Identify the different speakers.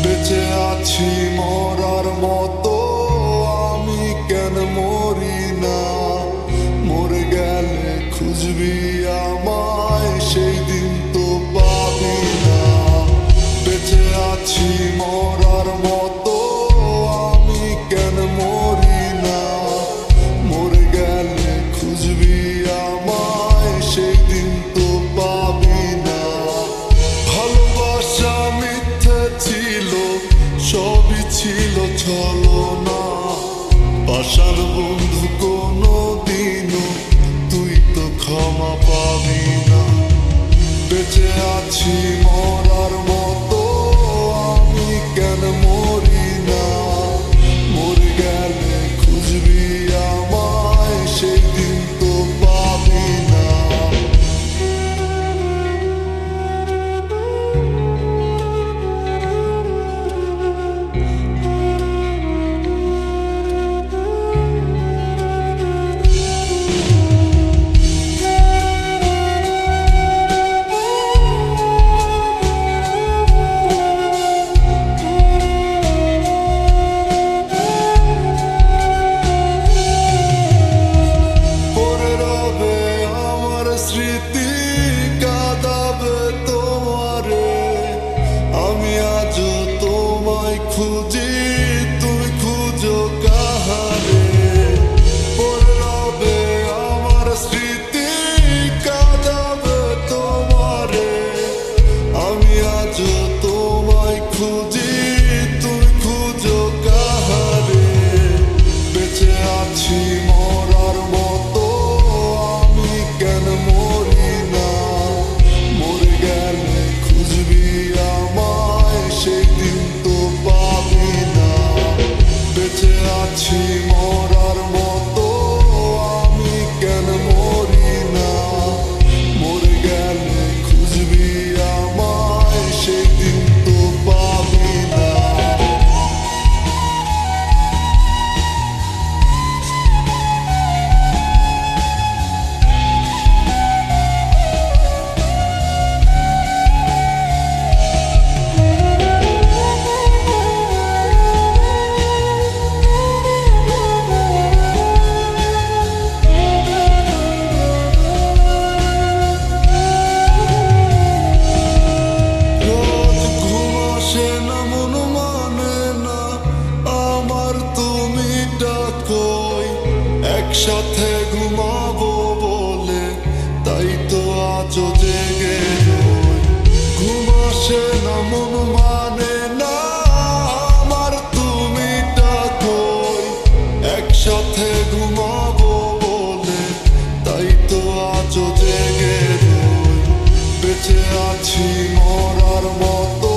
Speaker 1: বেঁচে আছি মরার মতো, আমি কেন মরি না? মরে গেলে খুঁজবি আমায়, সেই দিন তো পাবি না। বেঁচে আছি মরার মতো, আমি কেন মরি না? মরে গেলে খুঁজবি আমায়, সেই দিন তো পাবি না। ভালোবাসা মিথ্যে ছিল, সবই ছিল ছলনা। পাশার বন্ধু কোনো দিনও তুই তো ক্ষমা পাবি না। বেঁচে আছি মরার মতো, আমি কেন মরি না? মরে গেলে খুঁজবি আমায়, সেই দিন তো পাবি না। স্মৃতি কাঁদাবে তোমারে, আমি আজও তোমায় খুঁজি, তুমি খুঁজো কাহারে? পড়ে রবে আমার স্মৃতি কাঁদাবে তোমারে, আমি আজও তোমায় খুঁজি, তুমি খুঁজো কাহারে? বেঁচে আছি মরার মতো, আমি কেন মরি না? মরে গেলে খুঁজবি আমায়, সেই দিন তো পাবি না। বেঁচে আছি মরার মতো, আমি কেন মরি না? মরে গেলে খুঁজবি আমায়, সেই দিন তো পাবি না। একসাথে ঘুমাবো বলে তাই তো আজও জেগে রই। ঘুম আসে না, মন মানে না আমার, তুমি ডাকোই। একসাথে ঘুমাবো বলে তাই তো আজও জেগে রই। বেঁচে আছি মরার মতো,